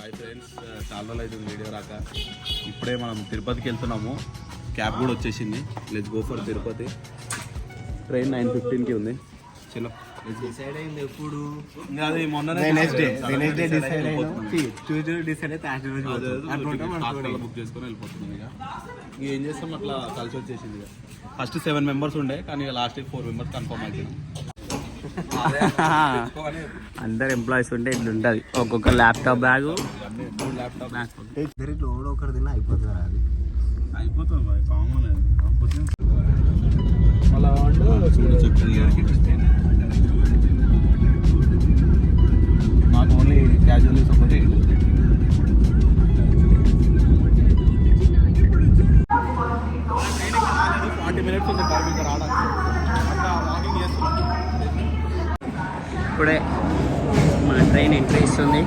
Hi friends, చాలా రోజులు అవుతుంది వీడియో రాక. ఇప్పుడే మనం తిరుపతికి వెళ్తున్నాము. క్యాబ్ కూడా వచ్చేసింది. Let's go for Tirupati. Train 9:15కి ఉంది. చలో డిసైడ్ అయింది ఎప్పుడు? అది మొన్ననే బుక్ చేసుకొని వెళ్ళిపోతున్నాం. ఇక ఏం చేస్తాం, అట్లా కలిసి వచ్చేసింది. ఇక ఫస్ట్ 7 మెంబర్స్ ఉండే, కానీ లాస్ట్ 4 మెంబర్స్ కన్ఫర్మ్ అవుతున్నాం. అందరు ఎంప్లాయీస్ ఉంటే ఇట్లా ఉంటుంది. ఒక్కొక్క ల్యాప్టాప్ బ్యాగ్ లోడ్ ఒకటి తిన్నా అయిపోతుంది. అది అయిపోతుంది కామన్. మళ్ళీ నాకు ఓన్లీ క్యాజువల్ సపోర్ట్ 40 minutes ఉంది ఇంకా రావడానికి. అట్లా వాకింగ్ చేస్తున్నాం. ఇప్పుడే మన ట్రైన్ ఎంట్రీ ఇస్తుంది.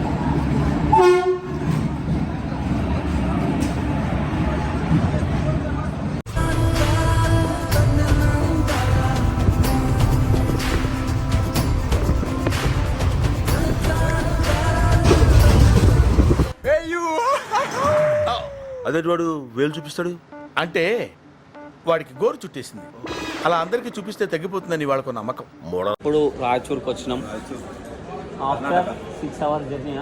అదే వాడు వేలు చూపిస్తాడు అంటే వాడికి గోరు చుట్టేసింది. అలా అందరికీ చూపిస్తే తగ్గిపోతుందని వాళ్ళకు నమ్మకం. ఇప్పుడు రాయచూర్కి వచ్చినాం. After 6 hours journey.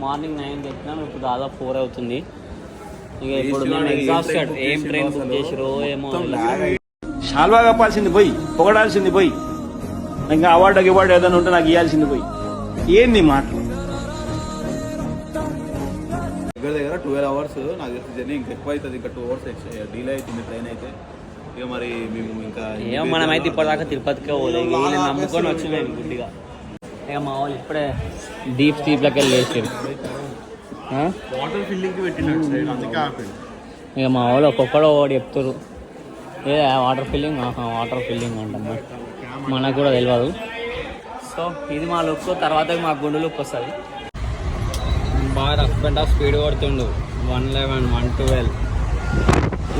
మార్నింగ్ 9 ఎక్కినాం, ఇప్పుడు దాదాపు 4 అవుతుంది. ఇక ఇప్పుడు మేము ఎగ్జాస్టెడ్. ఏం ట్రైన్ బుక్ చేసిరో ఏమో. షాల్వా కప్పాల్సింది పోయి, పొగడాల్సింది పోయి, ఇంకా అవార్డు ఏదైనా ఉంటే నాకు ఇవ్వాల్సింది పోయి. ఏంది మాటలు? దగ్గర 12 hours నాకు తెలిసి జర్నీ ఇంకా ఎక్కువ అవుతుంది. ఇంకా 2 hours డీలే అవుతుంది ట్రైన్ అయితే. ఇక మరి మేము ఇంకా ఏమో మనమైతే ఇప్పటిదాకా తిరుపతికే పోలేదు. వీళ్ళని నమ్ముకొని వచ్చినాయి గుడ్డిగా. ఇక మా వాళ్ళు ఇప్పుడే స్టీప్లోకి వెళ్ళి వేసారు. వాటర్ ఫిల్లింగ్కి పెట్టినాడు ట్రైన్, అందుకే ఆపిండు. ఇక మా వాళ్ళు ఒక్కొక్కడు ఒకటి చెప్తారు. ఏ వాటర్ ఫిల్లింగ్ అంటమ్మా, మనకు కూడా తెలియదు. సో ఇది మా లుక్. తర్వాత మా గుండు లుక్ వస్తుంది. బాగా రఫ్ ఆఫ్ స్పీడ్ కొడుతుండు. 111, 112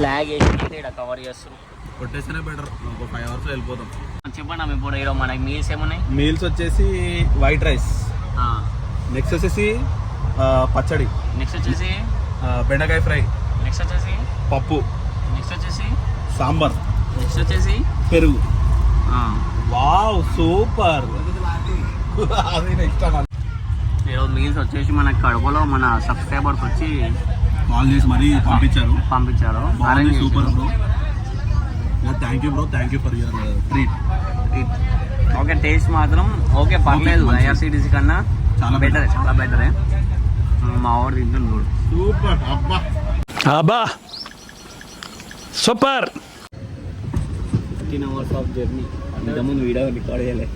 ల్యాగ్ వేసి ఇక్కడ కవర్ చేస్తున్నాం. కొట్టేస్తేనే బెటర్. ఒక 5 hours వెళ్ళిపోతాం. చెప్పండి అమ్మ, ఇప్పుడు ఈరోజు మనకి మీల్స్ ఏమున్నాయి? మీల్స్ వచ్చేసి వైట్ రైస్, నెక్స్ట్ వచ్చేసి పచ్చడి, నెక్స్ట్ వచ్చేసి బెండకాయ ఫ్రై, నెక్స్ట్ వచ్చేసి పప్పు, నెక్స్ట్ వచ్చేసి సాంబార్, నెక్స్ట్ వచ్చేసి పెరుగు. Wow super. అది నెక్స్ట్ ఈరోజు మీల్స్ వచ్చేసి మన కడపలో మన సబ్స్క్రైబర్స్ వచ్చి కాల్ చేసి మరీ పంపించారు. Super bro. Thank you bro, thank you for your treat. Okay, taste మాత్రం ఓకే, పర్లేదు. ఐఆర్సిటీసీ కన్నా చాలా బెటరే. మా వాడు తింటుంది. సూపర్. అబ్బా సూపర్. 15 hours of journey. ఇంతకుముందు వీడియో రికార్డ్ చేయలే.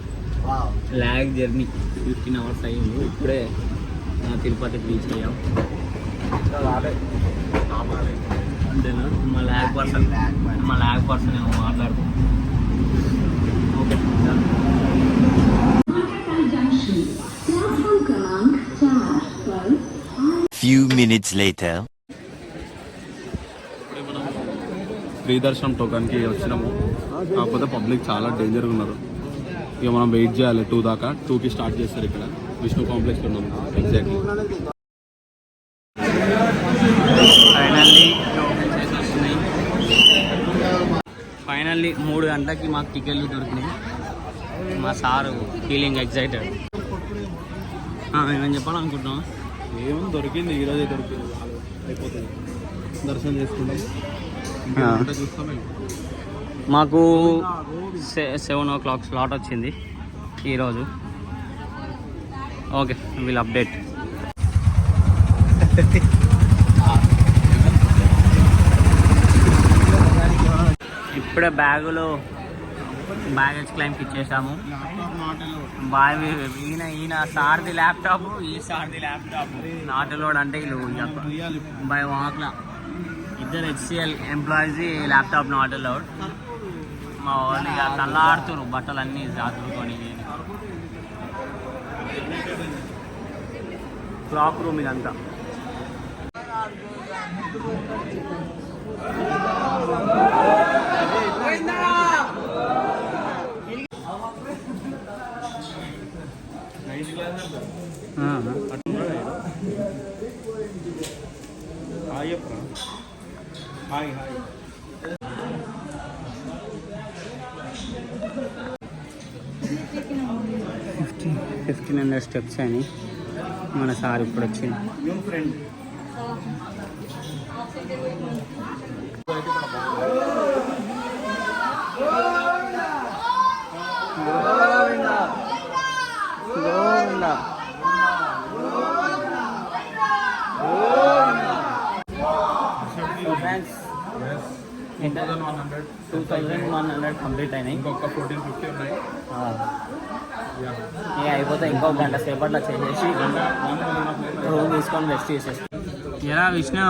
ల్యాగ్ జర్నీ 15 hours అయ్యింది. ఇప్పుడే తిరుపతికి రీచ్ అయ్యాం. అంతేనా? మా ల్యాగ్ పర్సన్ ఏమో మాట్లాడుతాం. Okay, Few minutes later. Free దర్శనం టోకన్కి వచ్చినాము. కాకపోతే పబ్లిక్ చాలా డేంజర్గా ఉన్నారు. ఇక మనం వెయిట్ చేయాలి 2 దాకా. 2కి స్టార్ట్ చేస్తారు. ఇక్కడ విష్ణు కాంప్లెక్స్లో ఉన్నాము ఎగ్జాక్ట్లీ. ఫైనల్లీ 3 గంటలకి మాకు టికెట్లు దొరికినాయి. మా సారు ఫీలింగ్ ఎగ్జైటెడ్. ఏమని చెప్పాలనుకుంటున్నాం? ఏమో దొరికింది, ఈరోజే దొరికింది. అయిపోతుంది, దర్శనం చేసుకుంటాం. చూస్తాం. మాకు 7 o'clock స్లాట్ వచ్చింది ఈరోజు. Okay, we'll update. ఇప్పుడే బ్యాగేజ్ క్లైమ్కి ఇచ్చేసాము. ఈయన సార్ది ల్యాప్టాప్, ఈ సార్ది ల్యాప్టాప్. నాట్ లోడ్ అంటే వీళ్ళు బై వాక్లా ఇద్దరు HCL employees laptop not load. మా వాళ్ళు ఇక తల్లాడుతున్నారు బట్టలన్నీ జాతుకొని. క్లాక్ రూమ్ ఇదంతా. $1,500 స్టెప్స్ అని మన సార్ ఇప్పుడు వచ్చింది. ఫ్రెండ్స్ 2,100 కంప్లీట్ అయినాయి. ఇంకొక 1450 ఉన్నాయి. ఇక అయిపోతే ఇంకో గంట సేపట్లో చేసేసి రూమ్ తీసుకొని రెస్ట్ చేసేసి. ఎలా విష్ణు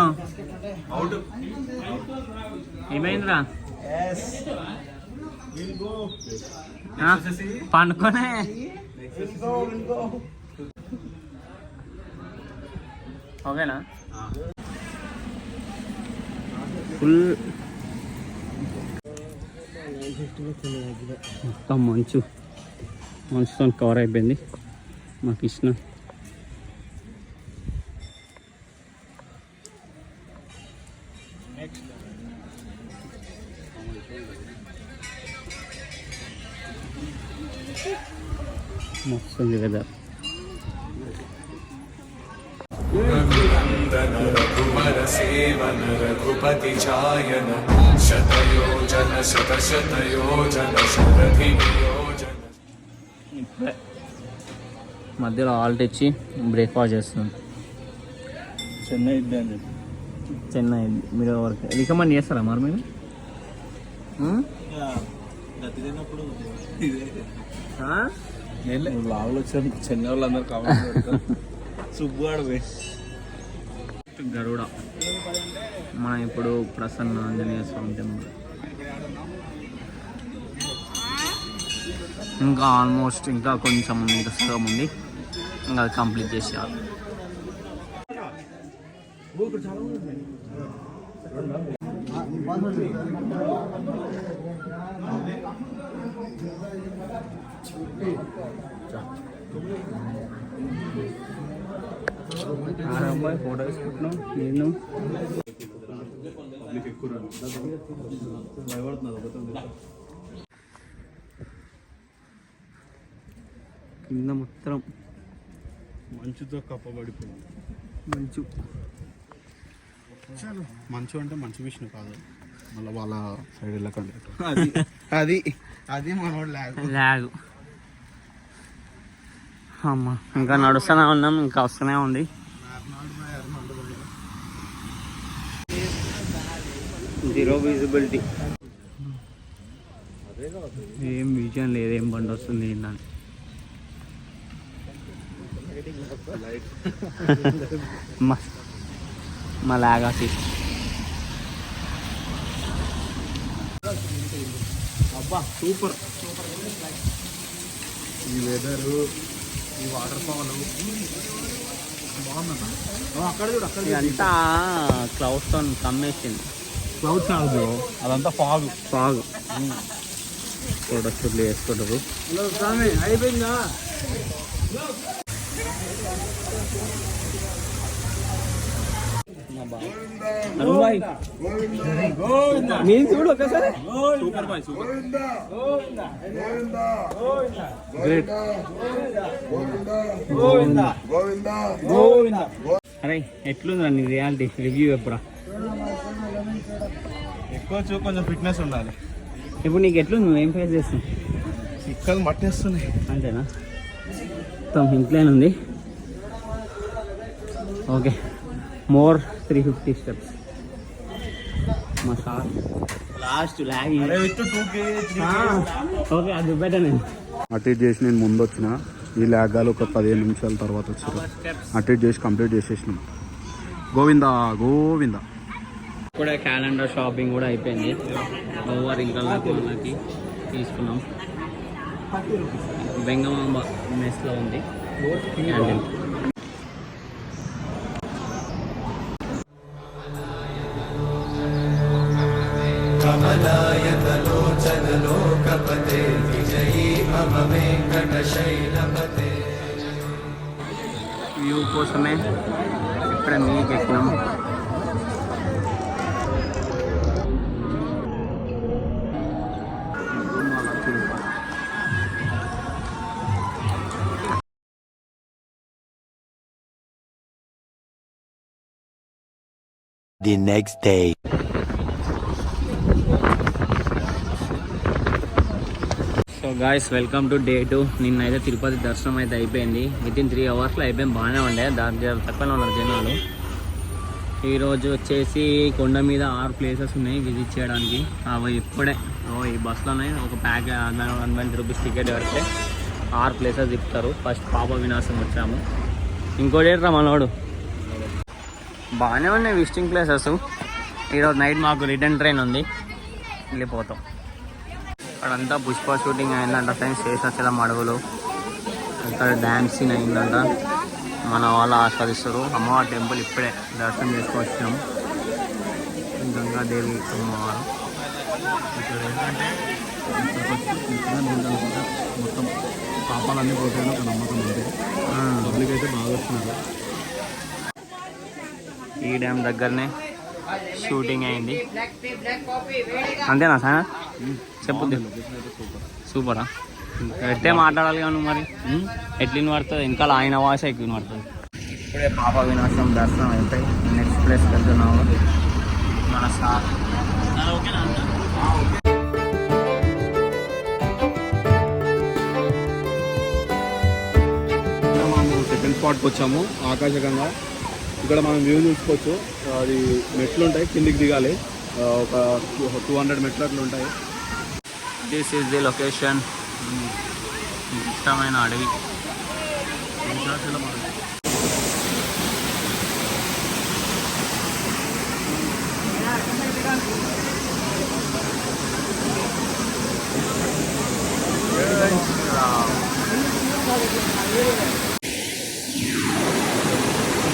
ఏమైందిరా? పండుకొనే ఓకేనా? ఫుల్ మొత్తం మంచుతో కవర్ అయిపోయింది మా కృష్ణ. మస్తుంది కదా. रघुपति चायन शतयोजन शतशतयोजन शतधियोजन. ఇప్పుడే మధ్యలో ఆల్ట్ ఇచ్చి బ్రేక్ఫాస్ట్ చేస్తున్నాం. చెన్నై మీరు ఎవరికి రికమెండ్ చేస్తారా మరి మీరు? లావులు వచ్చారు చెన్నై వాళ్ళందరూ కావాలి. సుబ్బుగాడు గరుడ మనం ఇప్పుడు ప్రసన్న ఆంజనేయ స్వామి టెంపుల్. ఇంకా ఆల్మోస్ట్ ఇంకా కొంచెం ఉంది, ఇంకా సగం ఉంది. ఇంకా అది కంప్లీట్ చేసేయాలి. అమ్మాయి ఫోటో తీసుకుంటున్నాం. నేను కింద మొత్తం మంచుతో కప్పబడిపోయింది. మంచు అంటే మంచు విష్ణు కాదు, మళ్ళీ వాళ్ళ సైడ్ వెళ్ళకండి. అది మనోడు లాగు. అమ్మ ఇంకా నడుస్తూనే ఉన్నాం, ఇంకా వస్తూనే ఉంది. జీరో విజిబిలిటీ, ఏం విజన్ లేదు, ఏం బండి వస్తుంది ఏంటని. మా లాగా అబ్బా సూపర్. ఈ వెదరు, ఈ వాటర్ ఫాల్ బాగుందన్న. అక్కడ చూడు, అక్కడ ఇదంతా క్లౌడ్స్ తో కమ్మేసింది. క్లౌడ్స్ కాదు, అదంతా ఫాగ్. ఫోటోషూట్లు వేసుకుంటారు. అయిపోయిందా? నేను చూడు ఒకసారి. Super boy, super. అరే ఎట్లుందా నీ రియాలిటీ రివ్యూ ఎప్పుడా? ఎక్కువ కొంచెం ఫిట్నెస్ ఉండాలి. ఇప్పుడు నీకు ఎట్లుంది? నువ్వు ఏం ఫేస్ చేస్తున్నావు? ఇక్కడ మట్టేస్తున్నాయి అంతేనా? మొత్తం ఇంట్లోనే ఉంది. Okay, more 350 steps. మా సార్ లాస్ట్ ల్యాగ్. ఓకే, అది బెటర్. నేను అటు ఇటు చేసి నేను ముందు వచ్చిన, ఈ ల్యాగాలు ఒక 15 నిమిషాల తర్వాత వచ్చారు. అటు ఇటు చేసి కంప్లీట్ చేసేసినాం. గోవిందా గోవిందా. కూడా క్యాలెండర్ షాపింగ్ కూడా అయిపోయింది. ఓవర్ ఇంకా వాళ్ళకి తీసుకున్నాం. బెంగమాంబ మెస్లో ఉంది క్యాంటీన్. వ్యూ కోసమే ఇప్పుడే మీకు ఎక్కినాం. the next day. So guys welcome to day 2. నిన్నైతే తిరుపతి దర్శనం అయితే అయిపోయింది. వితిన్ 3 అవర్స్లో అయిపోయింది. బాగానే ఉండే, దాని తక్కువనే ఉన్నారు జనాలు. ఈరోజు వచ్చేసి కొండ మీద 6 ప్లేసెస్ ఉన్నాయి విజిట్ చేయడానికి. అవి ఇప్పుడే ఈ బస్సులోనే ఒక ప్యాక్ 120 రూపీస్ టికెట్ కడితే 6 ప్లేసెస్ తిప్పుతారు. ఫస్ట్ పాప వినాశం వచ్చాము. ఇంకోటి ఏంట్రా మనోడు. బాగానే ఉన్నాయి విజిటింగ్ ప్లేసెస్. ఈరోజు నైట్ మాకు రిటర్న్ ట్రైన్ ఉంది, వెళ్ళిపోతాం. అక్కడంతా పుష్ప షూటింగ్ అయిందంట ఫ్రెండ్స్. శేషాచలం అడవులు ఇక్కడ డ్యాన్స్ సీన్ అయిందంట. మన వాళ్ళు ఆస్వాదిస్తారు. అమ్మవారి టెంపుల్ ఇప్పుడే దర్శనం చేసుకొచ్చాము. గంగాదేవి అమ్మవారు. ఇక్కడ ఏంటంటే మొత్తం పాపాలన్నీ పోతాయని ఒక నమ్మకం ఉంది. పబ్లిక్ అయితే బాగా వస్తున్నారు. ఈ డ్యామ్ దగ్గరనే షూటింగ్ అయింది. అంతేనా సార్? చెప్పు. సూపరా? ఎట్టే మాట్లాడాలి కానీ మరి ఎట్లా పడుతుంది? ఇంకా ఆయన వాయిస్ ఎక్కువ పడుతుంది. ఇప్పుడే పాప వినాశనం దర్శనం అయిపోయి నెక్స్ట్ ప్లేస్కి వెళ్తున్నాము. మన సార్ మనం సెకండ్ స్పాట్కి వచ్చాము. ఆకాశగంగా ఇక్కడ మనం వ్యూ చూసుకోవచ్చు. అది మెట్లు ఉంటాయి, కిందికి దిగాలి. ఒక 200 మెట్లు అట్లా ఉంటాయి. This is the location. ఇష్టమైన అడవి.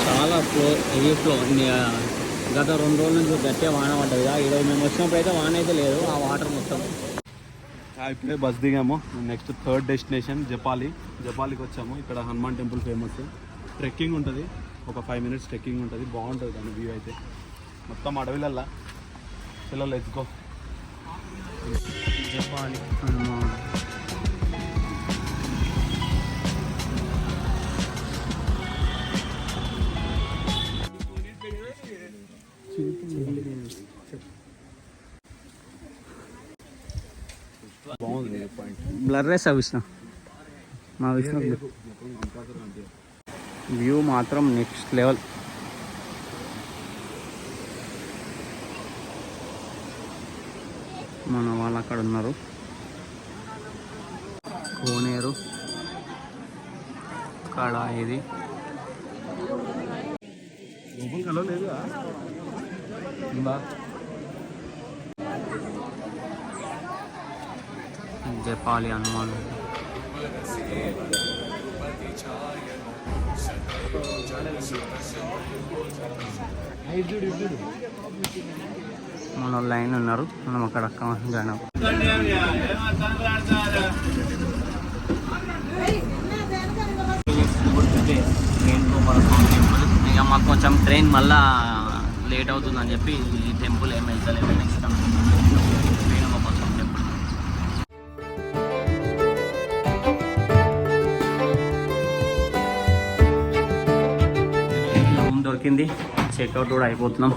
చాలా హెవీ ఫ్లో. గత 2 రోజుల నుంచి గట్టిగా వాన పడ్డది. ఈరోజు మేము వచ్చినప్పుడు అయితే వాన అయితే లేదు. ఆ వాటర్ మొత్తం. ఇప్పుడే బస్ దిగాము. నెక్స్ట్ 3rd డెస్టినేషన్ జపాలికి వచ్చాము. ఇక్కడ హనుమాన్ టెంపుల్ ఫేమస్. ట్రెక్కింగ్ ఉంటుంది, ఒక 5 minutes ట్రెక్కింగ్ ఉంటుంది. బాగుంటుంది దాని వ్యూ అయితే. మొత్తం అడవిలల్లా. చలో లెట్స్ గో. జపాలి హనుమాన్. బాగుంది పాయింట్. బ్లర్ రేసా విష్ణు? మా విష్ణు వ్యూ మాత్రం నెక్స్ట్ లెవెల్. మన వాళ్ళు అక్కడ ఉన్నారు. కోనేరు కాడ ఇది. జపాలి హనుమాన్. మన లైన్ ఉన్నారు, మనం అక్కడ జాయిన్ అవ్వం. ఇక మాకు కొంచెం ట్రైన్ మళ్ళా లేట్ అవుతుందని చెప్పి ఈ టెంపుల్ ఏమి వెళ్తలేదు. నెక్స్ట్ కొంచెం టెంపుల్ రూమ్ దొరికింది. చెక్అవుట్ కూడా అయిపోతున్నాం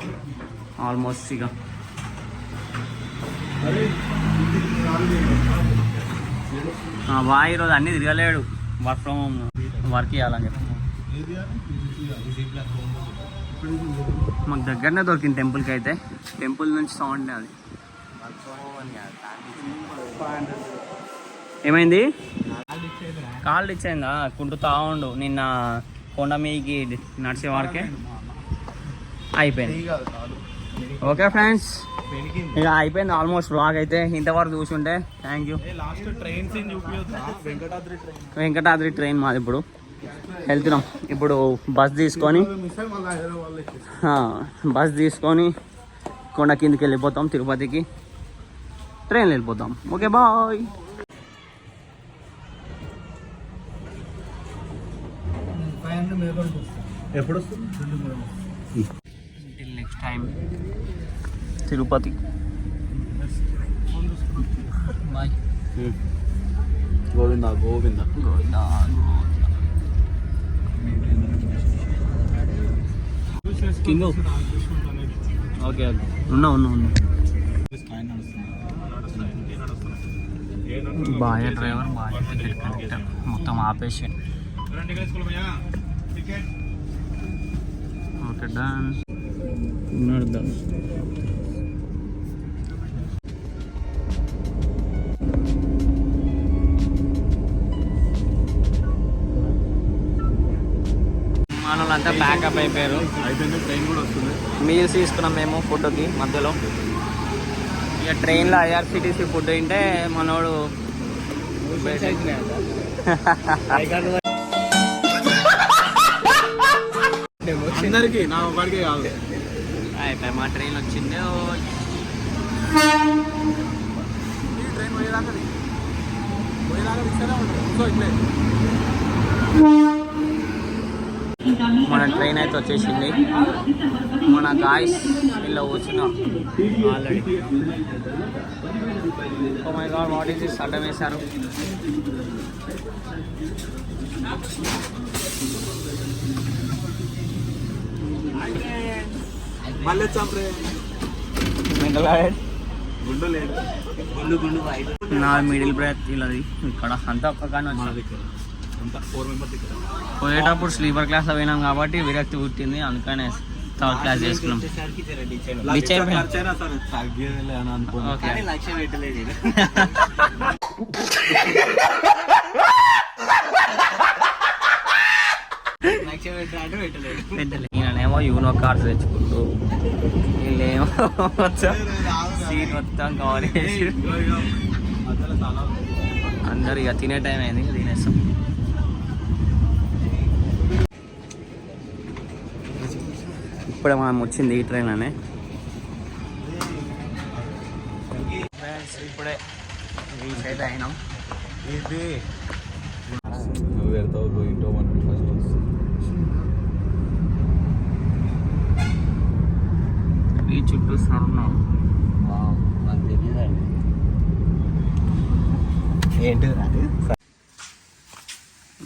ఆల్మోస్ట్. ఇక ఈరోజు అన్నీ తిరగలేడు. వర్క్ ఫ్రమ్ హోమ్ వర్క్ చేయాలని చెప్పి మాకు దగ్గరనే దొరికింది టెంపుల్కి అయితే. టెంపుల్ నుంచి సౌండ్ అది. ఏమైంది? కాళ్ళు ఇచ్చేయిందా? కుంటుతా ఉండు. నిన్న కొండ మీకి నడిచే వారికే అయిపోయింది. ఓకే ఫ్రెండ్స్, ఇక అయిపోయింది ఆల్మోస్ట్ వ్లాగ్ అయితే. ఇంతవరకు చూసుంటే థ్యాంక్ యూ. వెంకటాద్రి ట్రైన్ మాది. ఇప్పుడు వెళ్తున్నాం. ఇప్పుడు బస్ తీసుకొని కొండ కిందకి వెళ్ళిపోతాం. తిరుపతికి ట్రైన్లో వెళ్ళిపోతాం. Okay bye. ఎప్పుడు next time Tirupati. Bye. Govinda Govinda Govinda. King okay ఉన్నా బాగా డ్రైవర్ బాగా టికెట్ కలెక్టర్ మొత్తం ఆపేసి ఓకే డన్ నడుద్దాం. మన వాళ్ళంతా ప్యాకప్ అయిపోయారు. అయిపోయింది, ట్రైన్ కూడా వస్తుంది. మీల్స్ తీసుకున్నాం మేము ఫుడ్కి మధ్యలో. ఇక ట్రైన్లో ఐఆర్సిటీసీ ఫుడ్ తింటే మనోడు అందరికి నా ఒకడికే కాదు. అయిపోయి మా ట్రైన్ వచ్చింది. ఈ ట్రైన్ పోయేదాకా ఇస్తూనే ఉంటుంది. సో ఇట్లే మన ట్రైన్ అయితే వచ్చేసింది. మన గాయస్ ఇలా కూర్చున్నాం already. Oh my god, what is this? అడ్డం వేశారు. మళ్ళీ చంపరే గుండు లేదు. నా మిడిల్ బ్రేత్ ఇలాది ఇక్కడ అంతా ఒక్క కానీ వచ్చింది. అంతా 4 మెంబర్స్ ఇక్కడ. పోయేటప్పుడు స్లీపర్ క్లాస్లో పోయినాం కాబట్టి విరక్తి పుట్టింది, అందుకనే థర్డ్ క్లాస్ చేసుకున్నాం. ఖర్చైనా సరే తగ్గేదిలే అని అనుకున్నాను. నేనేమో యూనో కార్డ్స్ తెచ్చుకుంటూ వీళ్ళేమో సీట్ మొత్తం కవర్ చేసి అందరు ఇక తినే టైం అయింది, ఇక తినేస్తాం. ఇప్పుడే మనం వచ్చింది ఈ ట్రైన్ అనే. ఇప్పుడే రీచ్ అయితే అయినాం. నువ్వు పెడతావు ఇంటో ఈ చుట్టూ సరున్నాం. ఏంటి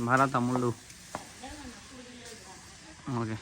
భారత్ తమ్ముళ్ళు. ఓకే